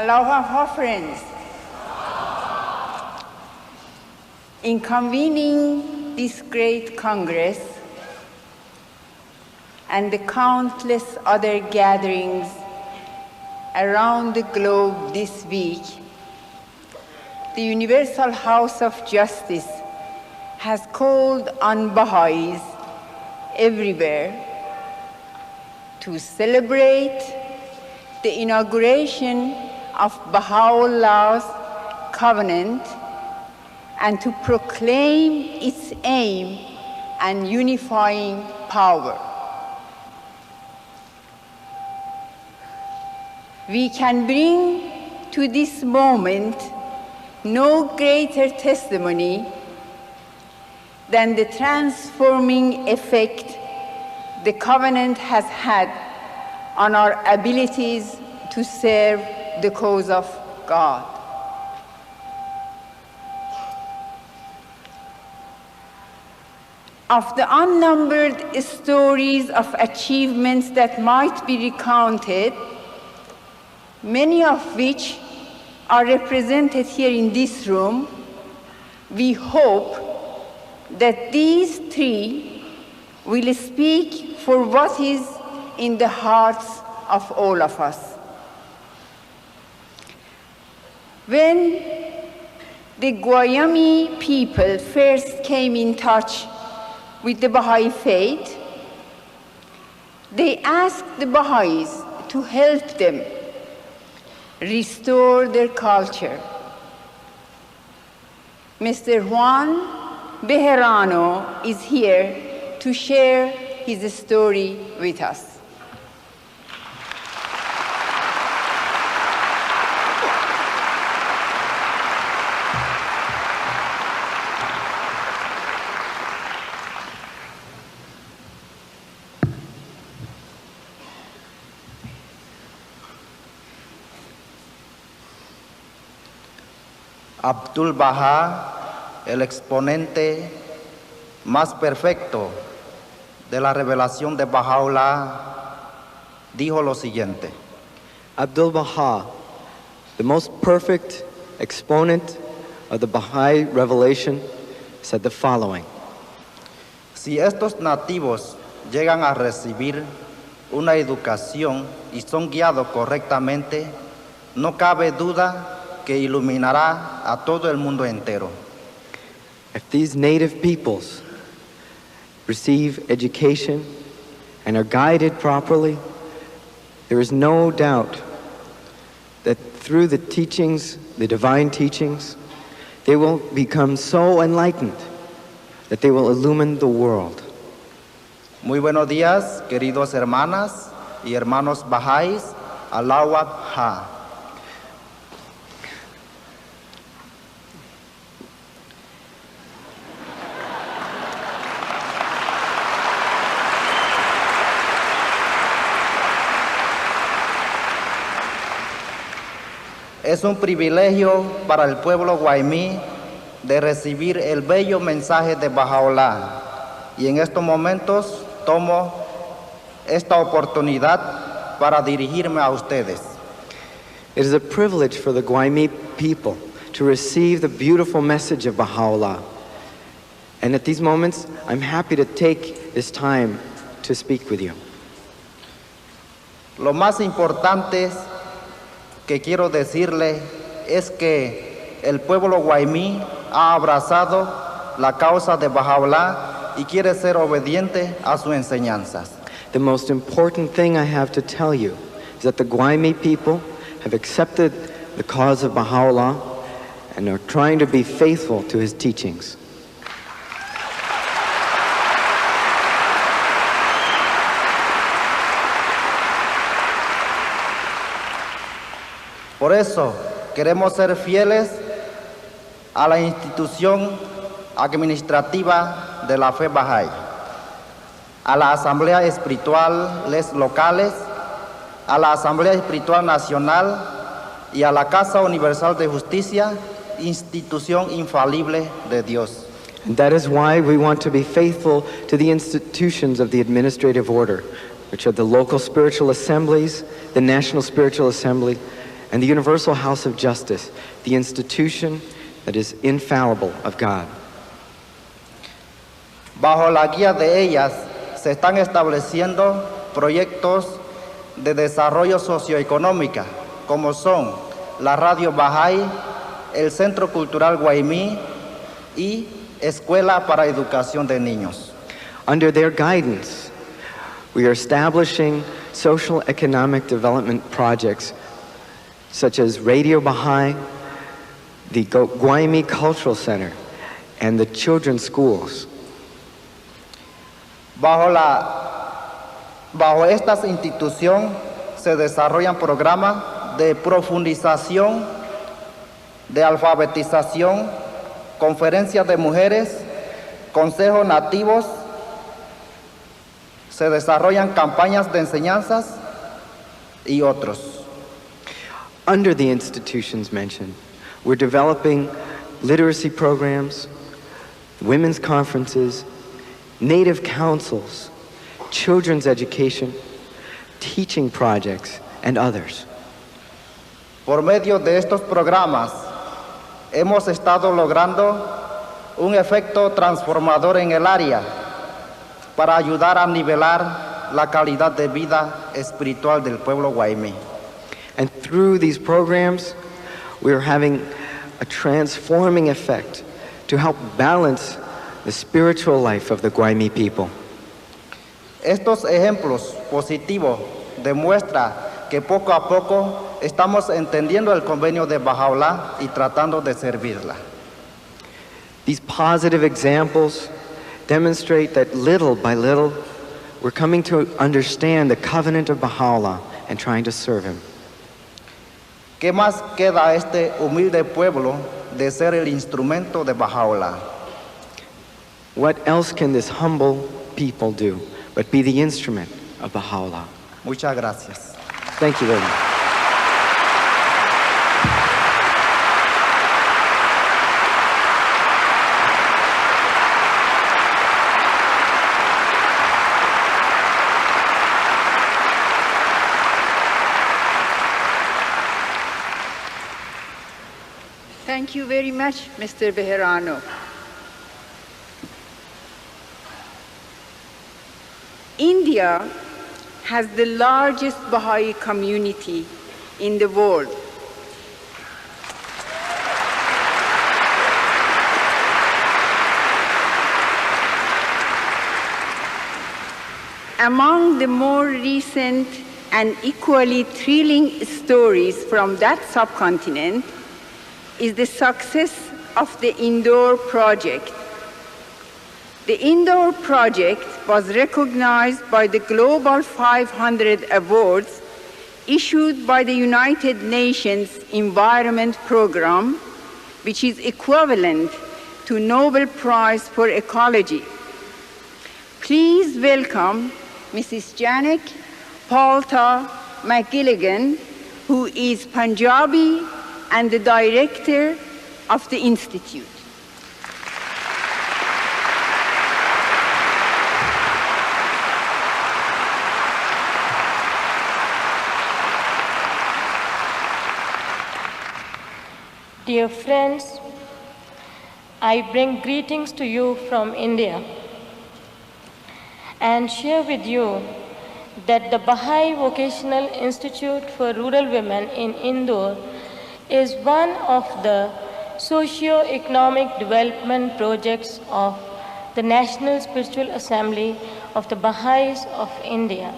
Aloha, friends. In convening this great Congress and the countless other gatherings around the globe this week, the Universal House of Justice has called on Baha'is everywhere to celebrate the inauguration of Baha'u'llah's covenant and to proclaim its aim and unifying power. We can bring to this moment no greater testimony than the transforming effect the covenant has had on our abilities to serve the cause of God. Of the unnumbered stories of achievements that might be recounted, many of which are represented here in this room, we hope that these three will speak for what is in the hearts of all of us. When the Guayami people first came in touch with the Baha'i faith, they asked the Baha'is to help them restore their culture. Mr. Juan Bejarano is here to share his story with us. Abdul Baha, el exponente más perfecto de la revelación de Baha'u'llah, dijo lo siguiente. Abdul Baha, the most perfect exponent of the Baha'i revelation, said the following. Si estos nativos llegan a recibir una educación y son guiados correctamente, no cabe duda que iluminará a todo el mundo entero. If these native peoples receive education and are guided properly, there is no doubt that through the teachings, the divine teachings, they will become so enlightened that they will illumine the world. Muy buenos días, queridos hermanas y hermanos Baha'is. Aloha ha. Es un privilegio para el pueblo guaymí de recibir el bello mensaje de Baha'u'llah y en estos momentos tomo esta oportunidad para dirigirme a ustedes. It is a privilege for the Guaymi people to receive the beautiful message of Baha'u'llah. And at these moments, I'm happy to take this time to speak with you. Lo más importante que quiero decirle es que el pueblo guaymí ha abrazado la causa de Baha'u'llah y quiere ser obediente a sus enseñanzas. The most important thing I have to tell you is that the Guaymi people have accepted the cause of Baha'u'llah and are trying to be faithful to his teachings. Por eso queremos ser fieles a la institución administrativa de la fe Baha'i, a la Asamblea Espirituales locales, a la Asamblea Espiritual Nacional y a la Casa Universal de Justicia, institución infalible de Dios. And that is why we want to be faithful to the institutions of the administrative order, which are the local spiritual assemblies, the National Spiritual Assembly, and the universal house of justice, the institution that is infallible of God. Bajo la guía de ellas se están estableciendo proyectos de desarrollo socioeconómico, como son la Radio Baha'i, el Centro Cultural Guaymí y Escuela para Educación de Niños. Under their guidance, we are establishing social economic development projects such as Radio Baha'i, the Guaymi Cultural Center, and the children's schools. Bajo estas instituciones se desarrollan programas de profundización, de alfabetización, conferencias de mujeres, consejos nativos, se desarrollan campañas de enseñanzas y otros. Under the institutions mentioned, we're developing literacy programs, women's conferences, native councils, children's education, teaching projects, and others. Por medio de estos programas, hemos estado logrando un efecto transformador en el área para ayudar a nivelar la calidad de vida espiritual del pueblo guaymí. And through these programs, we're having a transforming effect to help balance the spiritual life of the Guaymi people. Estos ejemplos positivos demuestran que poco a poco estamos entendiendo el convenio de Baha'u'lláh y tratando de servirla. These positive examples demonstrate that little by little, we're coming to understand the covenant of Baha'u'lláh and trying to serve him. ¿Qué más queda a este humilde pueblo de ser el instrumento de Baha'u'lláh? What else can this humble people do but be the instrument of Baha'u'lláh? Muchas gracias. Thank you very much. Thank you very much, Mr. Bejarano. India has the largest Baha'i community in the world. Among the more recent and equally thrilling stories from that subcontinent is the success of the Indoor Project. The Indoor Project was recognized by the Global 500 Awards issued by the United Nations Environment Program, which is equivalent to Nobel Prize for Ecology. Please welcome Mrs. Janek Palta McGilligan, who is Punjabi and the director of the Institute. Dear friends, I bring greetings to you from India and share with you that the Baha'i Vocational Institute for Rural Women in Indore is one of the socio-economic development projects of the National Spiritual Assembly of the Baha'is of India.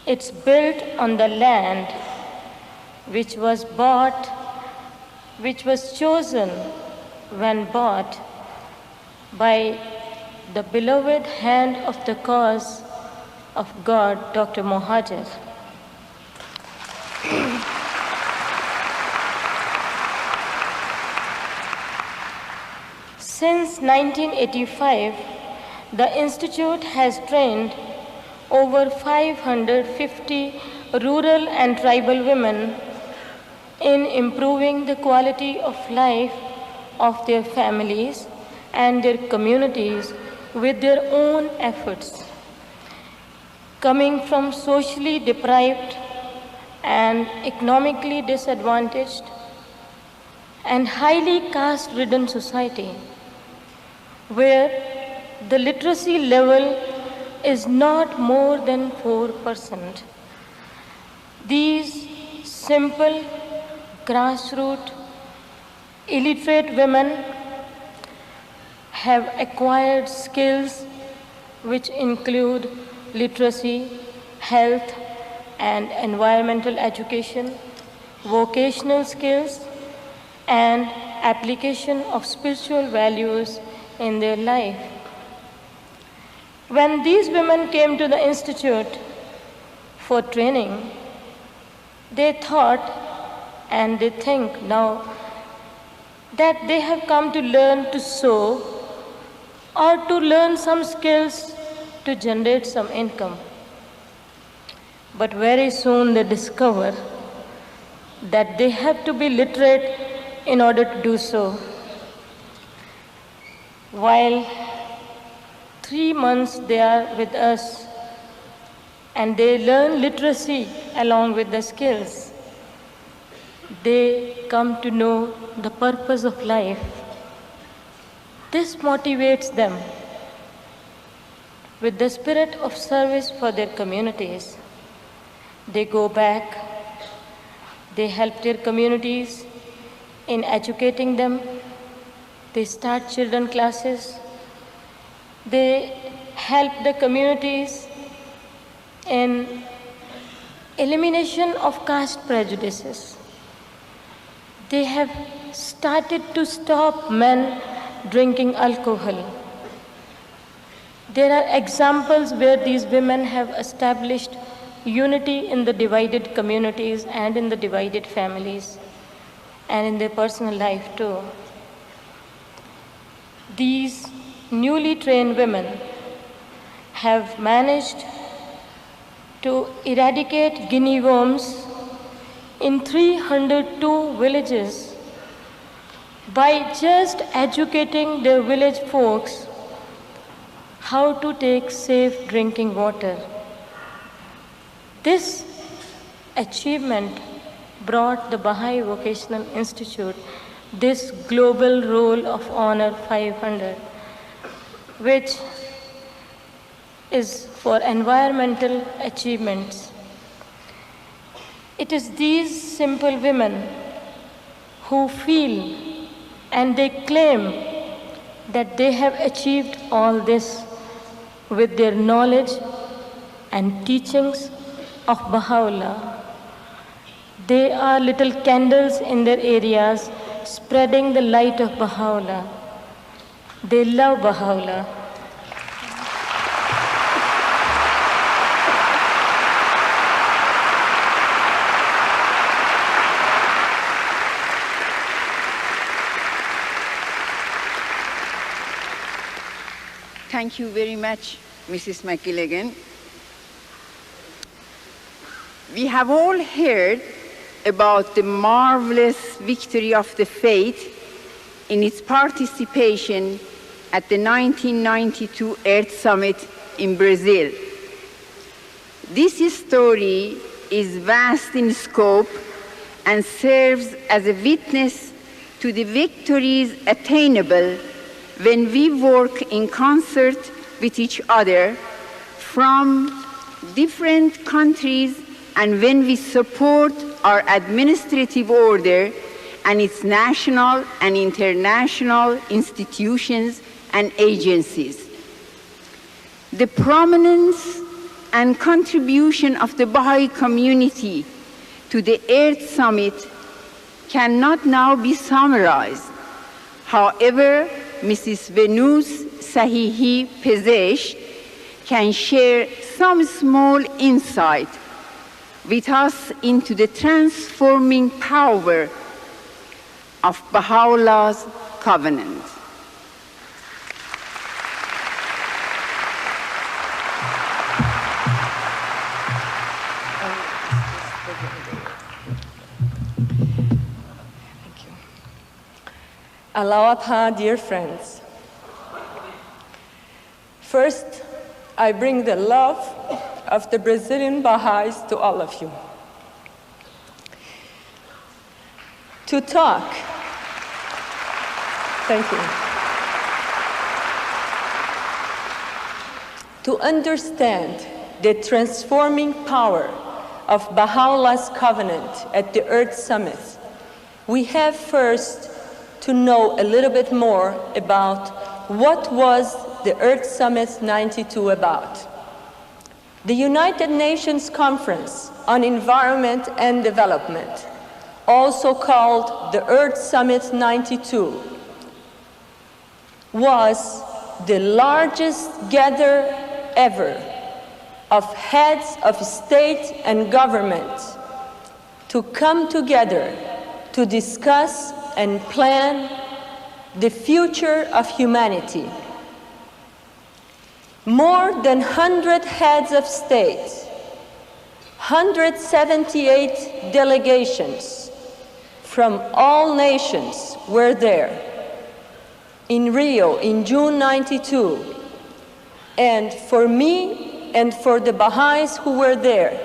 It's built on the land which was chosen when bought by the beloved hand of the cause of God, Dr. Mohajer. Since 1985, the Institute has trained over 550 rural and tribal women in improving the quality of life of their families and their communities with their own efforts. Coming from socially deprived and economically disadvantaged and highly caste-ridden society, where the literacy level is not more than 4%. These simple, grassroots, illiterate women have acquired skills which include literacy, health and environmental education, vocational skills, and application of spiritual values in their life. When these women came to the institute for training, they thought and they think now that they have come to learn to sew or to learn some skills to generate some income. But very soon they discover that they have to be literate in order to do so. While 3 months they are with us and they learn literacy along with the skills, they come to know the purpose of life. This motivates them with the spirit of service for their communities. They go back, they help their communities in educating them, they start children classes, they help the communities in elimination of caste prejudices. They have started to stop men drinking alcohol. There are examples where these women have established unity in the divided communities and in the divided families and in their personal life too. These newly trained women have managed to eradicate guinea worms in 302 villages by just educating their village folks how to take safe drinking water. This achievement brought the Baha'i Vocational Institute this global Roll of Honor 500, which is for environmental achievements. It is these simple women who feel and they claim that they have achieved all this with their knowledge and teachings of Baha'u'llah. They are little candles in their areas spreading the light of Baha'u'llah. They love Baha'u'llah. Thank you very much, Mrs. McGilligan. We have all heard about the marvelous victory of the faith in its participation at the 1992 Earth Summit in Brazil. This story is vast in scope and serves as a witness to the victories attainable when we work in concert with each other from different countries and when we support our administrative order and its national and international institutions and agencies. The prominence and contribution of the Baha'i community to the Earth Summit cannot now be summarized. However, Mrs. Venus Sahihi Pezesh can share some small insight with us into the transforming power of Baha'u'llah's covenant. Thank you. Alawata, dear friends. First, I bring the love of the Brazilian Baha'is to all of you. to talk. Thank you. To understand the transforming power of Baha'u'llah's covenant at the Earth Summit, we have first to know a little bit more about what was the Earth Summit 92 about. The United Nations Conference on Environment and Development, also called the Earth Summit 92, was the largest gathering ever of heads of state and government to come together to discuss and plan the future of humanity. More than 100 heads of state, 178 delegations from all nations were there in Rio in June 92. And for me and for the Baha'is who were there,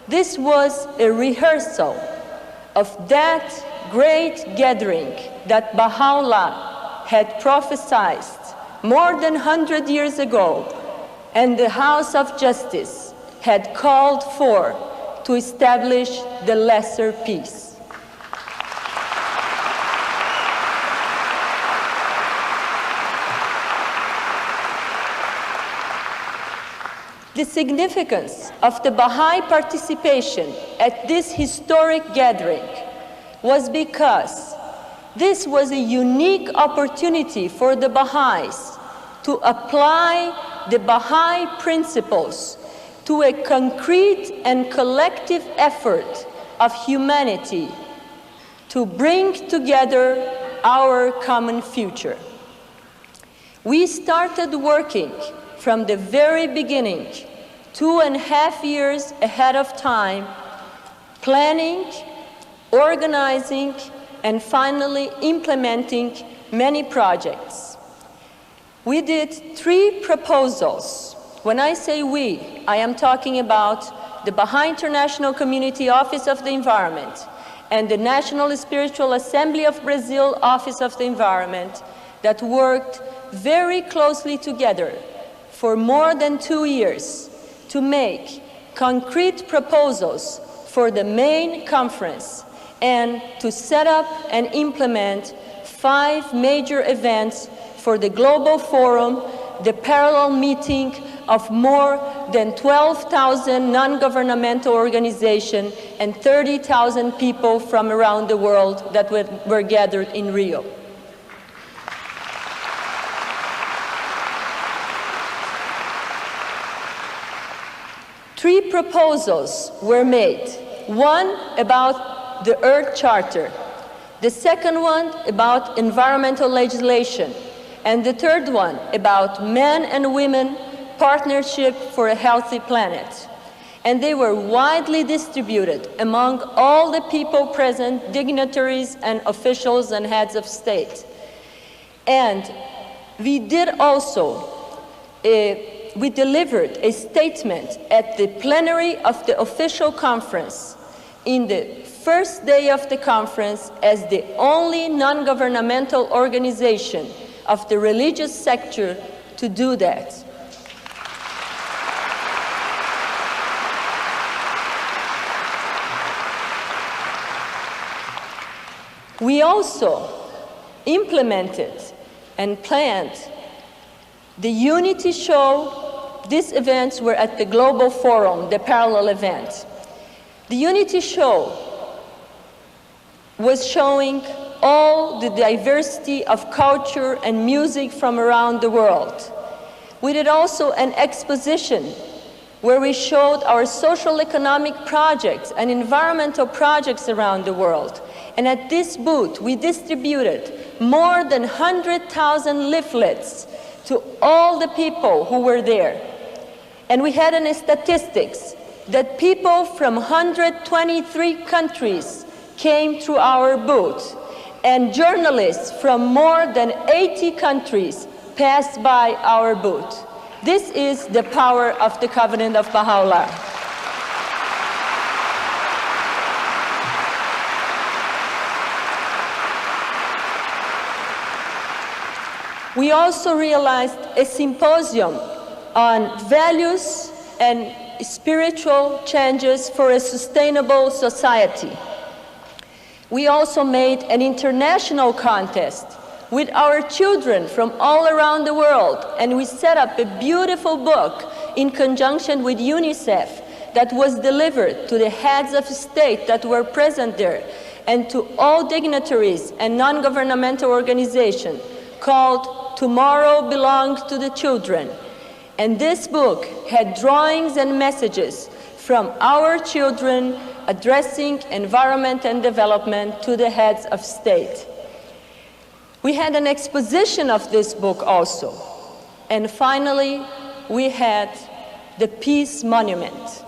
this was a rehearsal of that great gathering that Baha'u'llah had prophesied more than 100 years ago, and the House of Justice had called for to establish the lesser peace. The significance of the Baha'i participation at this historic gathering was because this was a unique opportunity for the Baha'is to apply the Baha'i principles to a concrete and collective effort of humanity to bring together our common future. We started working from the very beginning, 2.5 years ahead of time, planning, organizing, and finally implementing many projects. We did 3 proposals. When I say we, I am talking about the Baha'i International Community Office of the Environment and the National Spiritual Assembly of Brazil Office of the Environment that worked very closely together for more than 2 years to make concrete proposals for the main conference and to set up and implement 5 major events for the Global Forum, the parallel meeting of more than 12,000 non-governmental organizations and 30,000 people from around the world that were gathered in Rio. Three proposals were made. One about the Earth Charter, the second one about environmental legislation, and the third one about men and women partnership for a healthy planet. And they were widely distributed among all the people present, dignitaries and officials and heads of state. And we did also we delivered a statement at the plenary of the official conference in the first day of the conference as the only non-governmental organization of the religious sector to do that. We also implemented and planned the Unity Show. These events were at the Global Forum, the parallel event. The Unity Show was showing all the diversity of culture and music from around the world. We did also an exposition where we showed our social economic projects and environmental projects around the world. And at this booth, we distributed more than 100,000 leaflets to all the people who were there. And we had in statistics that people from 123 countries came through our booth, and journalists from more than 80 countries passed by our booth. This is the power of the covenant of Baha'u'llah. We also realized a symposium on values and spiritual changes for a sustainable society. We also made an international contest with our children from all around the world, and we set up a beautiful book in conjunction with UNICEF that was delivered to the heads of state that were present there and to all dignitaries and non-governmental organizations, called Tomorrow Belongs to the Children. And this book had drawings and messages from our children addressing environment and development to the heads of state. We had an exposition of this book also. And finally, we had the Peace Monument.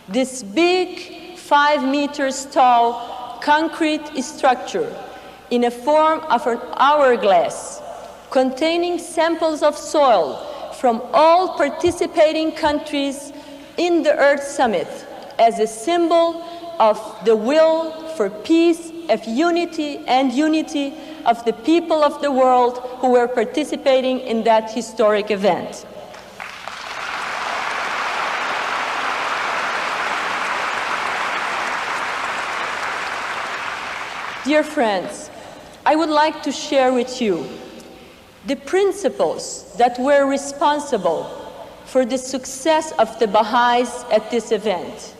This big 5 meters tall concrete structure in a form of an hourglass containing samples of soil from all participating countries in the Earth Summit as a symbol of the will for peace, of unity, and unity of the people of the world who were participating in that historic event. Dear friends, I would like to share with you the principles that were responsible for the success of the Baha'is at this event,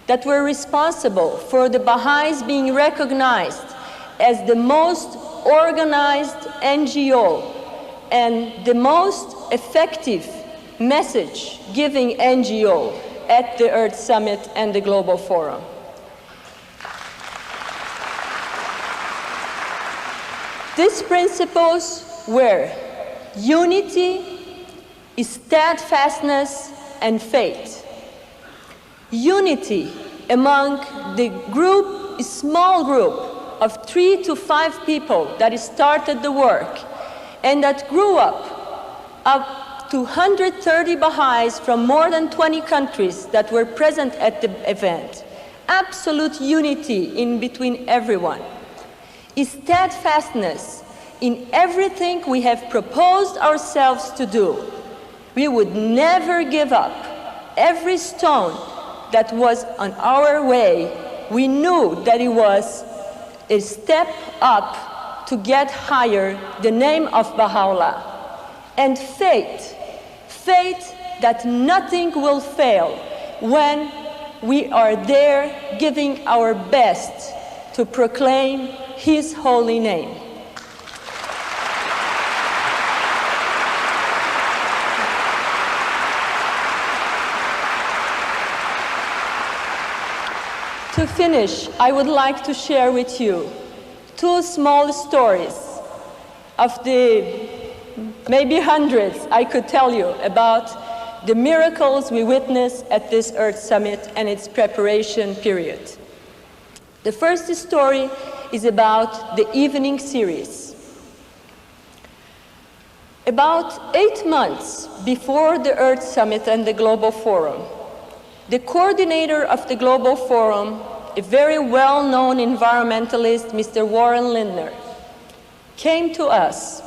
that were responsible for the Baha'is being recognized as the most organized NGO and the most effective message-giving NGO at the Earth Summit and the Global Forum. These principles were unity, steadfastness, and faith. Unity among the group, a small group of 3 to 5 people that started the work and that grew up to 130 Baha'is from more than 20 countries that were present at the event. Absolute unity in between everyone. Steadfastness in everything we have proposed ourselves to do. We would never give up. Every stone that was on our way, we knew that it was a step up to get higher the name of Baha'u'llah. And faith that nothing will fail when we are there giving our best to proclaim His holy name. To finish, I would like to share with you 2 small stories of the maybe hundreds I could tell you about the miracles we witnessed at this Earth Summit and its preparation period. The first story is about the evening series. About 8 months before the Earth Summit and the Global Forum, the coordinator of the Global Forum, a very well-known environmentalist, Mr. Warren Lindner, came to us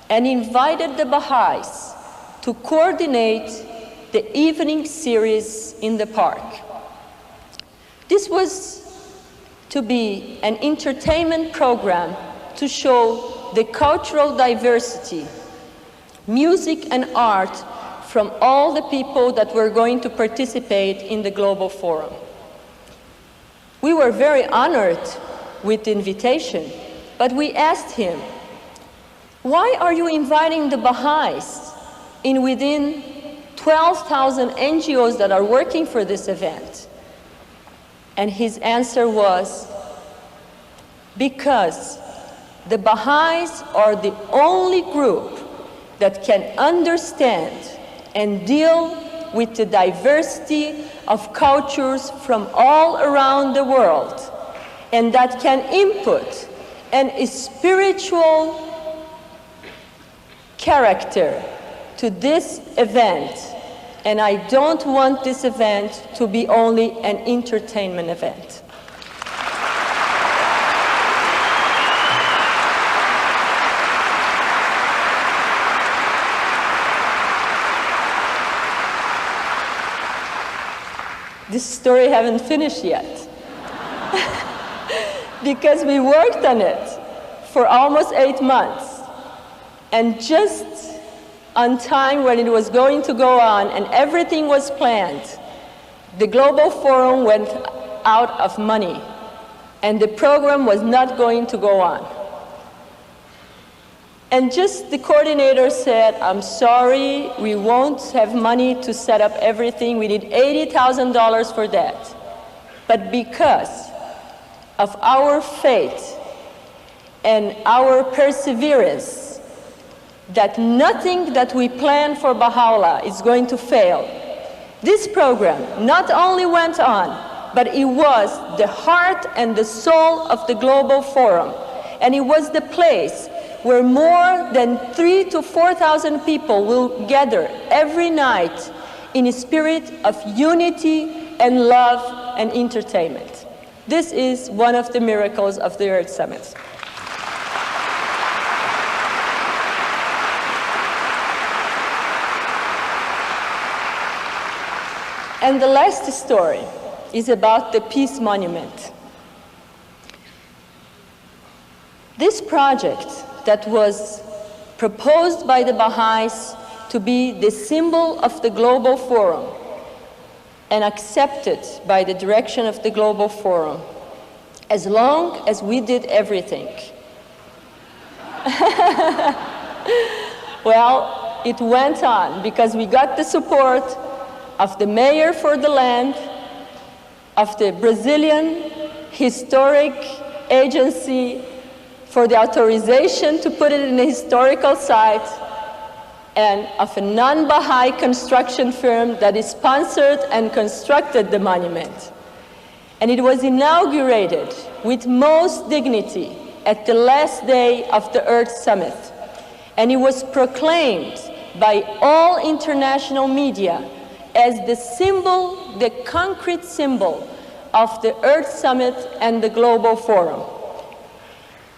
and invited the Baha'is to coordinate the evening series in the park. This was to be an entertainment program to show the cultural diversity, music and art from all the people that were going to participate in the Global Forum. We were very honored with the invitation, but we asked him, why are you inviting the Baha'is in within 12,000 NGOs that are working for this event? And his answer was, because the Baha'is are the only group that can understand and deal with the diversity of cultures from all around the world, and that can input a spiritual character to this event. And I don't want this event to be only an entertainment event. this story haven't finished yet. Because we worked on it for almost 8 months. And just on time when it was going to go on and everything was planned, the Global Forum went out of money and the program was not going to go on. And just the coordinator said, I'm sorry, we won't have money to set up everything. We need $80,000 for that. But because of our faith and our perseverance, that nothing that we plan for Baha'u'llah is going to fail, this program not only went on, but it was the heart and the soul of the Global Forum. And it was the place where more than 3,000 to 4,000 people will gather every night in a spirit of unity and love and entertainment. This is one of the miracles of the Earth Summit. And the last story is about the Peace Monument. This project that was proposed by the Baha'is to be the symbol of the Global Forum and accepted by the direction of the Global Forum, as long as we did everything. Well, it went on because we got the support of the mayor for the land, of the Brazilian Historic Agency for the authorization to put it in a historical site, and of a non-Baha'i construction firm that is sponsored and constructed the monument. And it was inaugurated with most dignity at the last day of the Earth Summit. And it was proclaimed by all international media as the symbol, the concrete symbol of the Earth Summit and the Global Forum.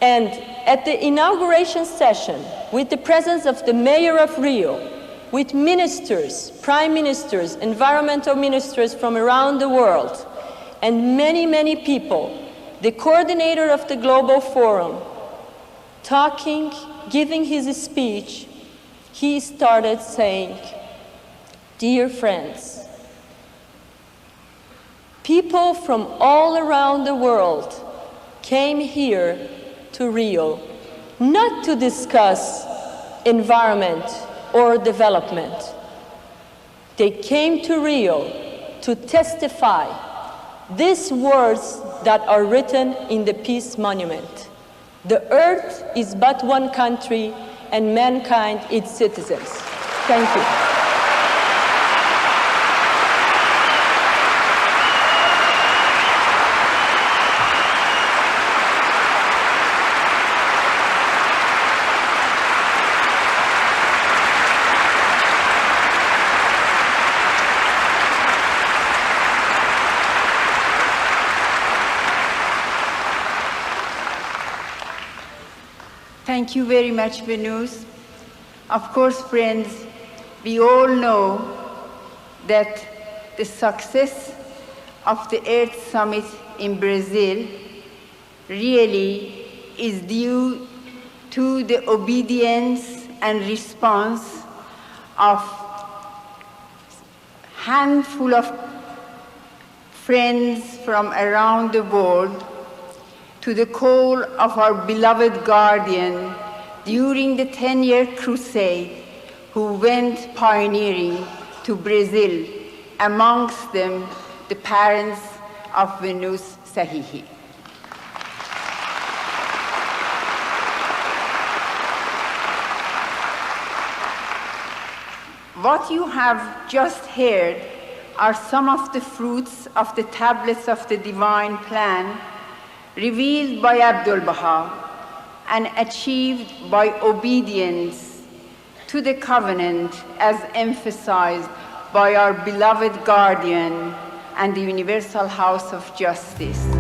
And at the inauguration session, with the presence of the mayor of Rio, with ministers, prime ministers, environmental ministers from around the world, and many, many people, the coordinator of the Global Forum, talking, giving his speech, he started saying, "Dear friends, people from all around the world came here to Rio not to discuss environment or development. They came to Rio to testify these words that are written in the Peace Monument. The earth is but one country and mankind its citizens." Thank you. Thank you very much, Venus. Of course, friends, we all know that the success of the Earth Summit in Brazil really is due to the obedience and response of a handful of friends from around the world to the call of our beloved guardian during the 10-year crusade who went pioneering to Brazil, amongst them the parents of Venus Sahihi. What you have just heard are some of the fruits of the tablets of the divine plan revealed by Abdul Baha and achieved by obedience to the covenant as emphasized by our beloved guardian and the Universal House of Justice.